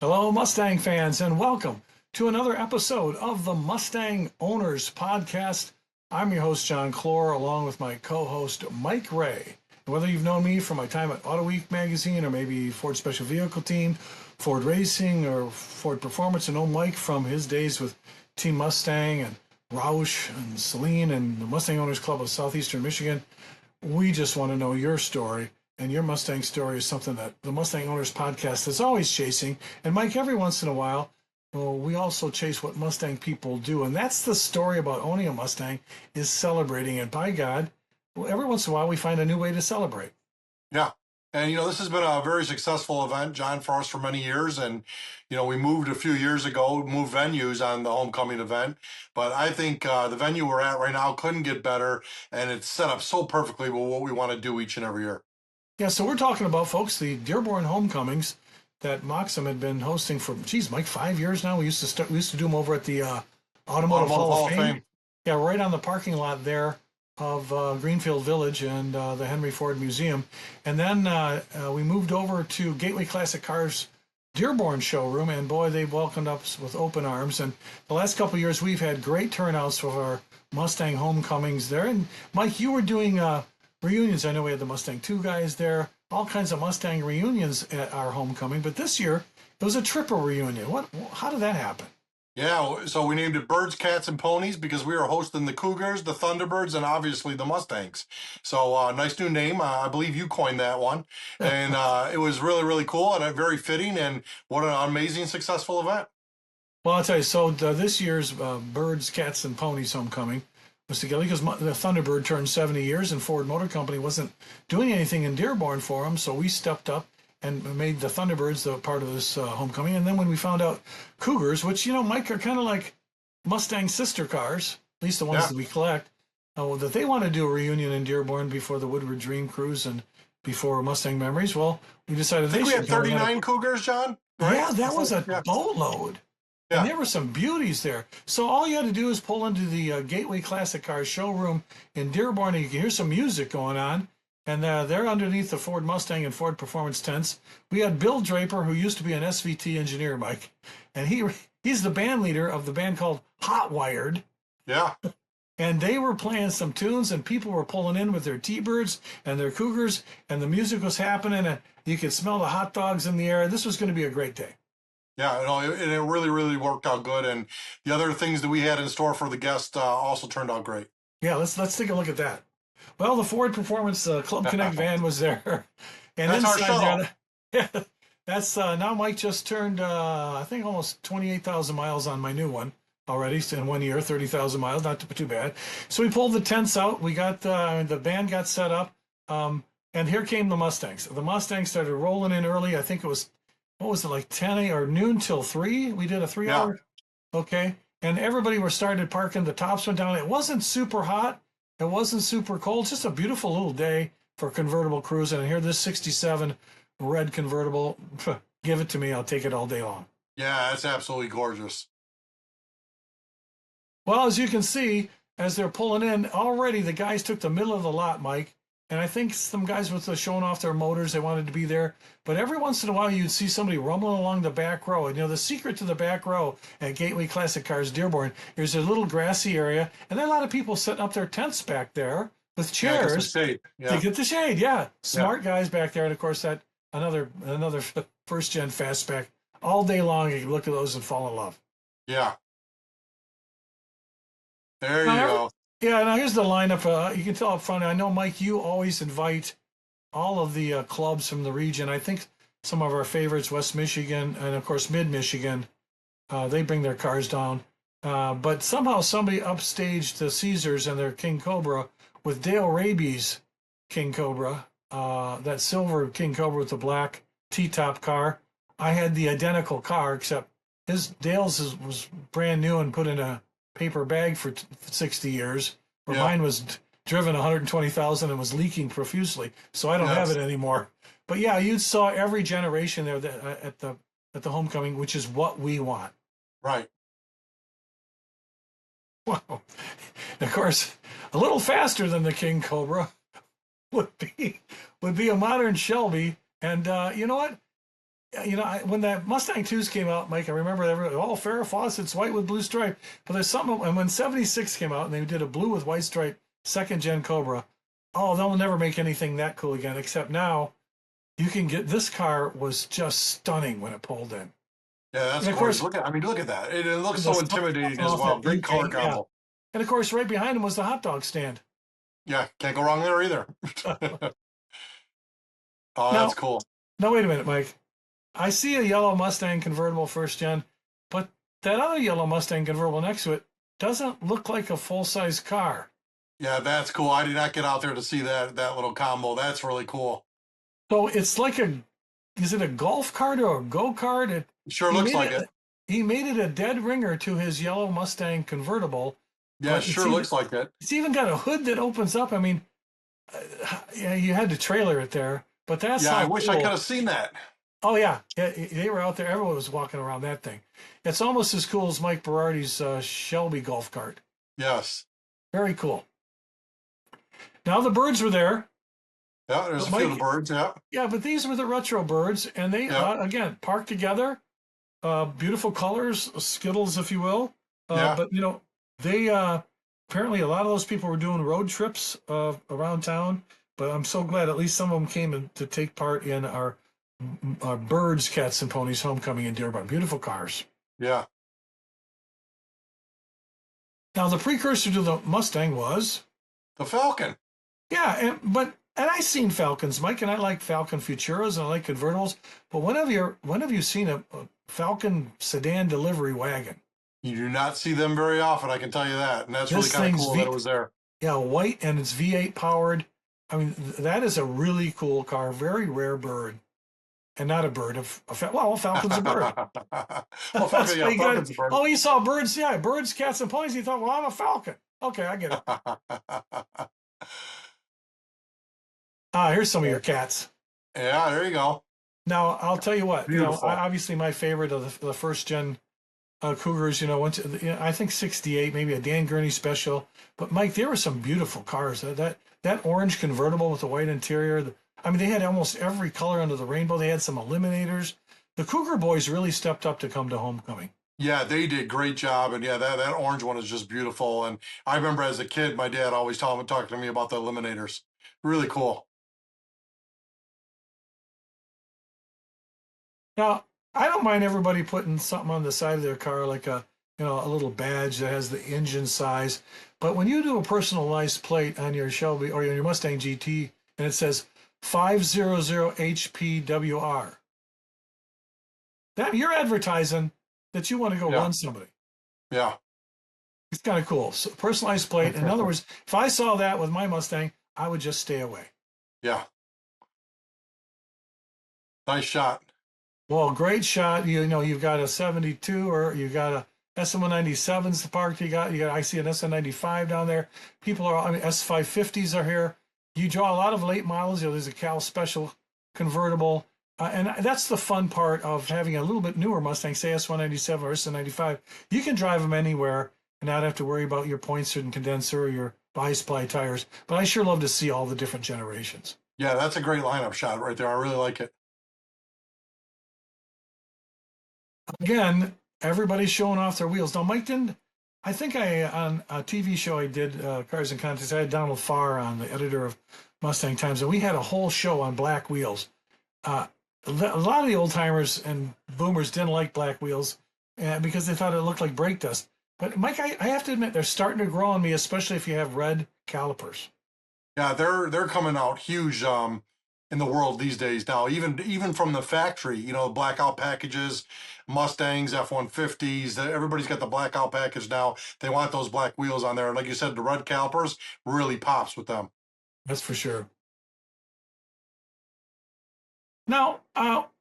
Hello, Mustang fans, and welcome to another episode of the Mustang Owners Podcast. I'm your host, John Clore, along with my co-host, Mike Ray. And whether you've known me from my time at Auto Week magazine or maybe Ford Special Vehicle Team, Ford Racing, or Ford Performance, and know Mike from his days with Team Mustang and Roush and Celine and the Mustang Owners Club of Southeastern Michigan, we just want to know your story. And your Mustang story is something that the Mustang Owners Podcast is always chasing. And Mike, every once in a while, well, we also chase what Mustang people do. And that's the story about owning a Mustang, is celebrating it. By God, well, every once in a while we find a new way to celebrate. Yeah. And, this has been a very successful event, John, for us for many years. And, we moved a few years ago, moved venues on the homecoming event. But I think the venue we're at right now couldn't get better. And it's set up so perfectly with what we want to do each and every year. Yeah, so we're talking about, folks, the Dearborn Homecomings that Moxham had been hosting for, geez, Mike, 5 years now. We used to do them over at the Automotive Hall of Fame. Yeah, right on the parking lot there of Greenfield Village and the Henry Ford Museum. And then we moved over to Gateway Classic Cars Dearborn showroom, and boy, they welcomed us with open arms. And the last couple of years, we've had great turnouts for our Mustang homecomings there. And Mike, you were doing reunions. I know we had the Mustang 2 guys there, all kinds of Mustang reunions at our homecoming. But this year, it was a triple reunion. How did that happen? Yeah, so we named it Birds, Cats, and Ponies because we were hosting the Cougars, the Thunderbirds, and obviously the Mustangs. So nice new name. I believe you coined that one. And it was really, really cool and very fitting. And what an amazing, successful event. Well, I'll tell you, so this year's Birds, Cats, and Ponies homecoming was together because the Thunderbird turned 70 years and Ford Motor Company wasn't doing anything in Dearborn for them, so we stepped up and made the Thunderbirds the part of this homecoming. And then when we found out Cougars, which, Mike, are kind of like Mustang sister cars, at least the ones that we collect, that they want to do a reunion in Dearborn before the Woodward Dream Cruise and before Mustang Memories. Well, we decided I think we had 39 Cougars, John. Right? Yeah, that was a boatload. Yeah. And there were some beauties there. So all you had to do is pull into the Gateway Classic Cars showroom in Dearborn, and you can hear some music going on. And they're underneath the Ford Mustang and Ford Performance tents. We had Bill Draper, who used to be an SVT engineer, Mike, and he's the band leader of the band called Hot Wired. Yeah. And they were playing some tunes, and people were pulling in with their T-Birds and their Cougars, and the music was happening, and you could smell the hot dogs in the air. This was going to be a great day. Yeah, it really, really worked out good. And the other things that we had in store for the guests also turned out great. Yeah, let's take a look at that. Well, the Ford Performance Club Connect van was there. And that's our show. Yeah, that's now Mike just turned, I think, almost 28,000 miles on my new one already in 1 year, 30,000 miles, not too bad. So we pulled the tents out. We got the band got set up. And here came the Mustangs. The Mustangs started rolling in early. I think it was, what was it, like 10 or noon till 3? We did a 3-hour. Yeah. Okay. And everybody were started parking. The tops went down. It wasn't super hot. It wasn't super cold. Just a beautiful little day for convertible cruising. And here, this 67 red convertible, give it to me. I'll take it all day long. Yeah, it's absolutely gorgeous. Well, as you can see, as they're pulling in, already the guys took the middle of the lot, Mike. And I think some guys were showing off their motors. They wanted to be there. But every once in a while, you'd see somebody rumbling along the back row. And, the secret to the back row at Gateway Classic Cars Dearborn, there's a little grassy area. And there are a lot of people setting up their tents back there with chairs to get the shade. Yeah, smart guys back there. And, of course, that another first-gen fastback. All day long, you can look at those and fall in love. Yeah. There you go. Yeah, now here's the lineup. You can tell up front. I know, Mike, you always invite all of the clubs from the region. I think some of our favorites, West Michigan and, of course, Mid-Michigan, they bring their cars down. But somehow somebody upstaged the Caesars and their King Cobra with Dale Raby's King Cobra, that silver King Cobra with the black T-top car. I had the identical car, except Dale's was brand new and put in a paper bag for 60 years, where mine was driven 120,000 and was leaking profusely. So I don't have it anymore. But yeah, you saw every generation there at the homecoming, which is what we want. Right. Wow. Of course, a little faster than the King Cobra would be a modern Shelby. And you know what? when that Mustang 2s came out, Mike, I remember everybody, oh, Farrah Fawcett's white with blue stripe. But there's something, and when 76 came out and they did a blue with white stripe, second gen Cobra, oh, they'll never make anything that cool again, except now you can get, this car was just stunning when it pulled in. Yeah, that's And of gorgeous. course, Look at, I mean, look at that. It looks the so stuff intimidating as off well. that Great color UK, yeah. combo. And of course, right behind him was the hot dog stand. Yeah, can't go wrong there either. Oh, that's Now, cool. now wait a minute, Mike. I see a yellow Mustang convertible first gen, but that other yellow Mustang convertible next to it doesn't look like a full size car. Yeah, that's cool. I did not get out there to see that little combo. That's really cool. So it's like is it a golf cart or a go kart? Sure He looks made like it. it. He made it a dead ringer to his yellow Mustang convertible, Yeah, but sure looks like it. it's even got a hood that opens up. I mean, yeah, you had to trailer it there, but that's Yeah, I how wish I could cool. have seen that. Oh yeah, yeah, they were out there. Everyone was walking around that thing. It's almost as cool as Mike Berardi's Shelby golf cart. Yes. Very cool. Now the birds were there, Yeah, there's but a few of the Mike, birds. Yeah. yeah, but these were the retro birds, and they Yeah. again parked together. Beautiful colors, Skittles, if you will. Yeah. But they apparently a lot of those people were doing road trips around town. But I'm so glad at least some of them came to take part in our Birds, Cats, and Ponies Homecoming in Dearborn. Beautiful cars. Yeah. Now the precursor to the Mustang was, The Falcon. yeah, and I seen Falcons, Mike, and I like Falcon Futuras and I like convertibles. But when have you seen a Falcon sedan delivery wagon? You do not see them very often, I can tell you that. And that's really This kind of thing's cool that it was there. yeah, white, and it's V8 powered. I mean, that is a really cool car. Very rare bird, and not a bird. Well, a falcon's a bird. Well, That's Falcon, why yeah, you got it. Falcon's a bird. Oh, he saw birds. Yeah, birds, cats, and ponies. He thought, well, I'm a falcon. Okay, I get it. Here's some of your cats. Yeah, there you go. Now, I'll tell you what. Beautiful. Obviously, my favorite of the first gen Cougars. Went to I think '68, maybe a Dan Gurney special. But Mike, there were some beautiful cars. That orange convertible with the white interior. I mean, they had almost every color under the rainbow. They had some eliminators. The Cougar boys really stepped up to come to homecoming. Yeah, they did great job, and yeah, that orange one is just beautiful. And I remember as a kid, my dad always talking to me about the eliminators. Really cool. Now, I don't mind everybody putting something on the side of their car, like a little badge that has the engine size. But when you do a personalized plate on your Shelby or your Mustang GT, and it says 500 HPWR, that you're advertising that you want to go Yeah, run somebody. yeah, It's kind of cool. So personalized plate. In other words, if I saw that with my Mustang, I would just stay away. yeah. Nice shot. Well, great shot. You've got a 72 or you got a SM197's the park. I see an SM95 down there. I mean, S550s are here. You draw a lot of late models. There's a Cal Special convertible. And that's the fun part of having a little bit newer Mustang, say S197 or SM95. You can drive them anywhere and not have to worry about your points and condenser or your bi-sply tires. But I sure love to see all the different generations. Yeah, that's a great lineup shot right there. I really like it. Again, everybody's showing off their wheels. Now, Mike didn't. I think on a TV show I did, Cars and Contests. I had Donald Farr on, the editor of Mustang Times, and we had a whole show on black wheels. A lot of the old timers and boomers didn't like black wheels because they thought it looked like brake dust. But Mike, I have to admit, they're starting to grow on me, especially if you have red calipers. Yeah, they're coming out huge in the world these days now. Even from the factory, blackout packages, Mustangs, F-150s. Everybody's got the blackout package now. They want those black wheels on there, and like you said, the red calipers really pops with them. That's for sure. Now,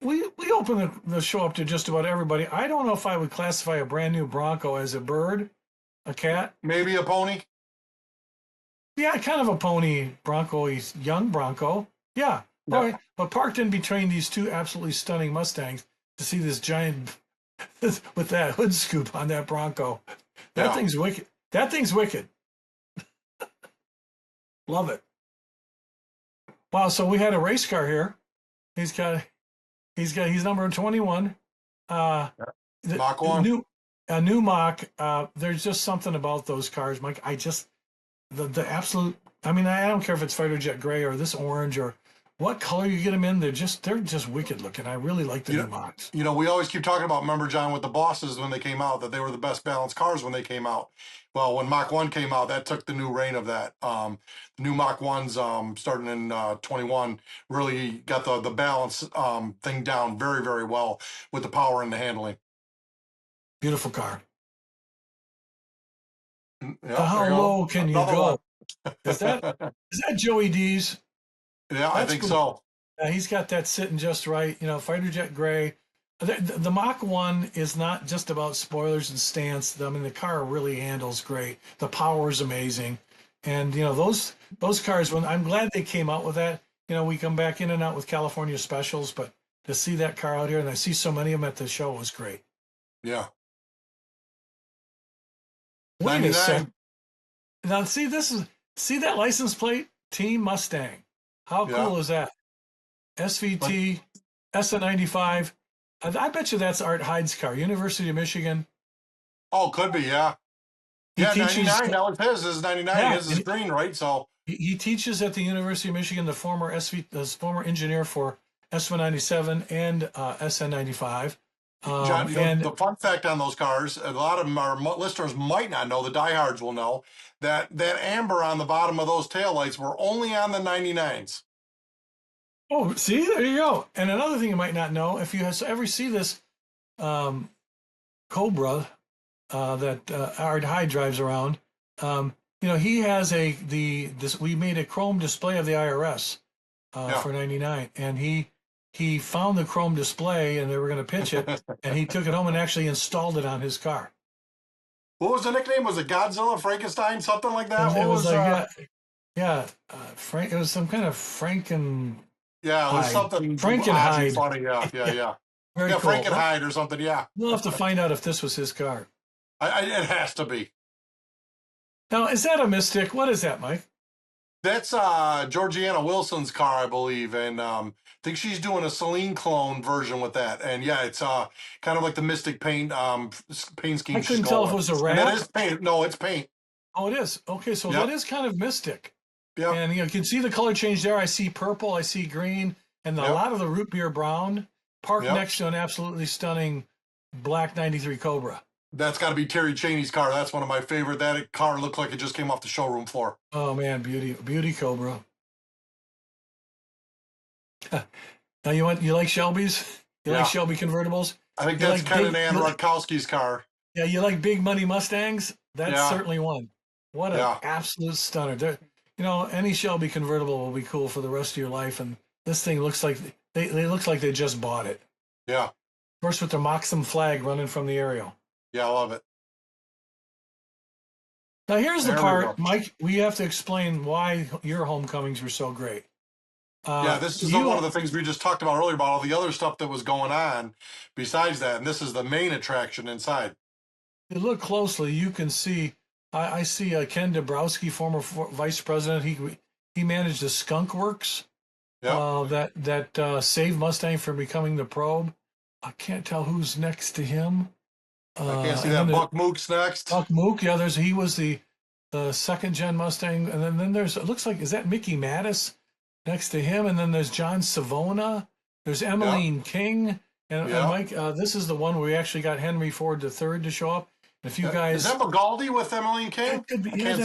we open the show up to just about everybody. I don't know if I would classify a brand new Bronco as a bird, a cat. Maybe a pony. Yeah, kind of a pony Bronco. He's young Bronco. Yeah, Yeah. all right. But parked in between these two absolutely stunning Mustangs to see this giant with that hood scoop on that Bronco. That Yeah. thing's wicked. That thing's wicked. Love it. Wow, so we had a race car here. He's got He's number 21. Uh, the Mach 1. new a new mock. There's just something about those cars, Mike. I just the absolute. I mean, I don't care if it's fighter jet gray or this orange or what color you get them in. They're just wicked looking. I really like the You new know, mocks. we always keep talking about, remember, John, with the bosses when they came out, that they were the best balanced cars when they came out. Well, when Mach 1 came out, that took the new reign of that. New Mach 1s, starting in 21, really got the balance thing down very, very well with the power and the handling. Beautiful car. Yeah, there How you go. low can you Another go? one. Is that is that Joey D's? Yeah, I That's think cool. so. He's got that sitting just right. Fighter jet gray. The Mach 1 is not just about spoilers and stance. I mean, the car really handles great. The power is amazing. And, those cars, when I'm glad they came out with that. We come back in and out with California specials, but to see that car out here, and I see so many of them at the show, was great. Yeah. Wait a sec. 99. Now, see that license plate? Team Mustang. How Yeah. cool is that? SVT, SN95. I bet you that's Art Hyde's car, University of Michigan. Oh, could be, yeah. He Yeah, teaches, 99. That was his. This is 99. yeah, His is and green, right? So, he teaches at the University of Michigan. The former engineer for S197 and SN95. John, And the fun fact on those cars, a lot of them our listeners might not know, the diehards will know, that amber on the bottom of those taillights were only on the 99s. oh, see, there you go. And another thing you might not know, if you ever see this um, Cobra that Art Hyde drives around, he has we made a chrome display of the IRS Yeah. for 99, and he found the chrome display, and they were going to pitch it, and he took it home and actually installed it on his car. What was the nickname? Was it Godzilla, Frankenstein, something like It that? was, it What was was, like yeah, Frank. It was some kind of Frankenhide, yeah, it was something odd and Frankenhide. funny. Yeah, yeah, Yeah, yeah. very Yeah, cool. Well, Frankenhide or something. Yeah. we'll have to find out if this was his car. It has to be. Now, is that a Mystic? What is that, Mike? That's Georgiana Wilson's car, I believe, and I think she's doing a Celine clone version with that. And yeah, it's kind of like the Mystic paint paint scheme I she's couldn't going tell if it with. was a And that wrap. is paint. No, it's paint. Oh, it is. Okay, so that Yep. is kind of Mystic. Yep. And you can see the color change there. I see purple, I see green, and a Yep. lot of the root beer brown parked Yep. next to an absolutely stunning black 93 Cobra. That's got to be Terry Cheney's car. That's one of my favorite. That car looked like it just came off the showroom floor. Oh man, beauty Cobra. Now you like Shelby's? You like Yeah. Shelby convertibles? I think You that's like Ken and big, Ann you, Rutkowski's car. yeah, you like big money Mustangs? That's Yeah. certainly one. What an Yeah. absolute stunner. Any Shelby convertible will be cool for the rest of your life, and this thing looks like they look like they just bought it. Yeah. Of course, with the Moxham flag running from the aerial. Yeah, I love it. Now here's the There we part, go. Mike. We have to explain why your homecomings were so great. Yeah, this is You one of the things we just talked about earlier about all the other stuff that was going on besides that. And this is the main attraction inside. you look closely, you can see. I see Ken Dabrowski, former vice president. He managed the Skunk Works Yeah. that saved Mustang from becoming the Probe. I can't tell who's next to him. I can't see And that. then Buck Mook's next. Buck Mook. Yeah, he was the second gen Mustang, and then there's it looks like is that Mickey Mattis next to him, and then there's John Savona. There's Yeah. Emmeline King, and Yeah. Mike. This is the one where we actually got Henry Ford III to show up. If you Is guys, that McGaldy with Emmeline King? that could be, I yeah, can't.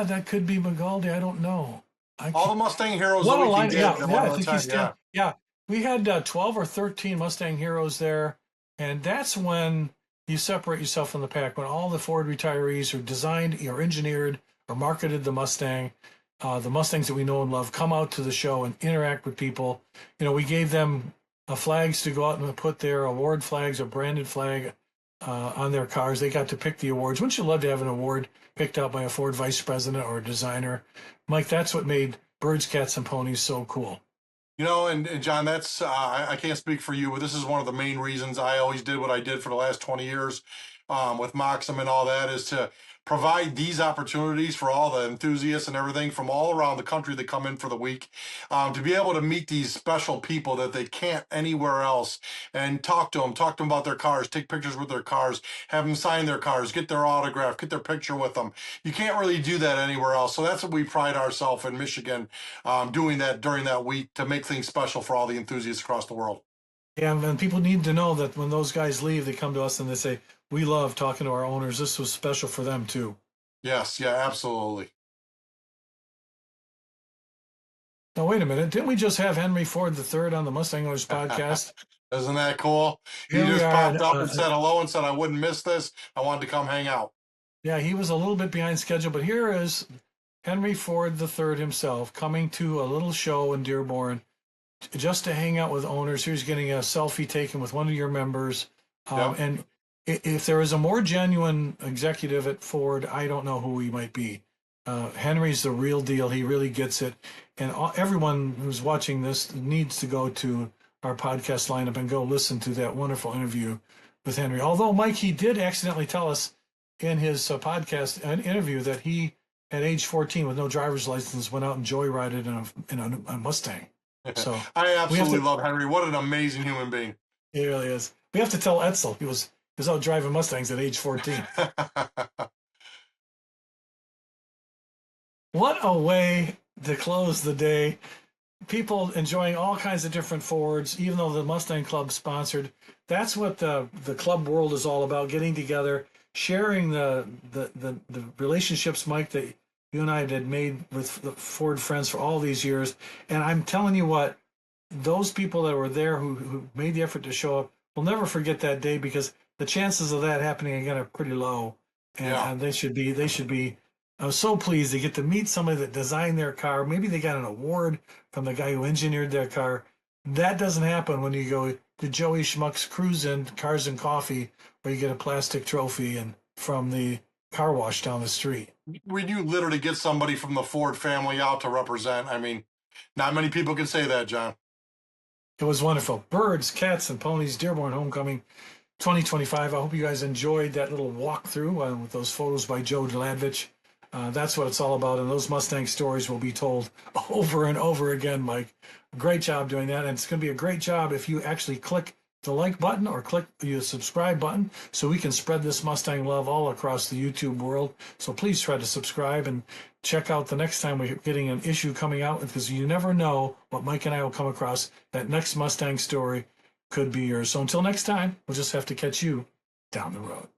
that could be McGaldy. I don't know. I All the can't, Mustang heroes what that a we can line! get Yeah, at yeah. one I at a think time. he's still. Yeah. Yeah, we had 12 or 13 Mustang heroes there, and that's when you separate yourself from the pack. When all the Ford retirees who designed or engineered or marketed the Mustang, the Mustangs that we know and love, come out to the show and interact with people. We gave them flags to go out and put their award flags or branded flag on their cars. They got to pick the awards. Wouldn't you love to have an award picked out by a Ford vice president or a designer? Mike, that's what made Birds, Cats, and Ponies so cool. And John, that's I can't speak for you, but this is one of the main reasons I always did what I did for the last 20 years. with Moxham and all that is to provide these opportunities for all the enthusiasts and everything from all around the country that come in for the week, to be able to meet these special people that they can't anywhere else and talk to them about their cars, take pictures with their cars, have them sign their cars, get their autograph, get their picture with them. You can't really do that anywhere else. So that's what we pride ourselves in Michigan, doing that during that week to make things special for all the enthusiasts across the world. Yeah, and people need to know that when those guys leave, they come to us and they say, "We love talking to our owners. This was special for them too." Yes, yeah, absolutely. Now, wait a minute. Didn't we just have Henry Ford III on the Mustang Owners podcast? Isn't that cool? He Here we just are. popped up and said hello and said I wouldn't miss this. I wanted to come hang out. Yeah, he was a little bit behind schedule, but here is Henry Ford III himself coming to a little show in Dearborn just to hang out with owners. Here's getting a selfie taken with one of your members. Yep. And if there is a more genuine executive at Ford, I don't know who he might be. Henry's the real deal. He really gets it. And everyone who's watching this needs to go to our podcast lineup and go listen to that wonderful interview with Henry. Although, Mike, he did accidentally tell us in his podcast interview that he, at age 14, with no driver's license, went out and joyrided in a Mustang. So I absolutely to, love Henry. What an amazing human being. he really is. We have to tell Etzel he was out driving Mustangs at age 14. What a way to close the day. People enjoying all kinds of different Fords, even though the Mustang Club sponsored. That's what the club world is all about, getting together, sharing the relationships, Mike, that you and I had made with the Ford friends for all these years. And I'm telling you what, those people that were there who made the effort to show up will never forget that day, because the chances of that happening again are pretty low. And they should be I was so pleased to get to meet somebody that designed their car. Maybe they got an award from the guy who engineered their car. That doesn't happen when you go to Joey Schmuck's Cruise In Cars and Coffee, where you get a plastic trophy and from the car wash down the street. When you literally get somebody from the Ford family out to represent, I mean, not many people can say that, John. It was wonderful. Birds, Cats, and Ponies Dearborn Homecoming 2025. I hope you guys enjoyed that little walkthrough with those photos by Joe Dladvich. That's what it's all about, and those Mustang stories will be told over and over again, Mike. Great job doing that, and it's going to be a great job if you actually click the like button or click the subscribe button so we can spread this Mustang love all across the YouTube world. So please try to subscribe and check out the next time we're getting an issue coming out, because you never know what Mike and I will come across. That next Mustang story could be yours. So until next time, we'll just have to catch you down the road.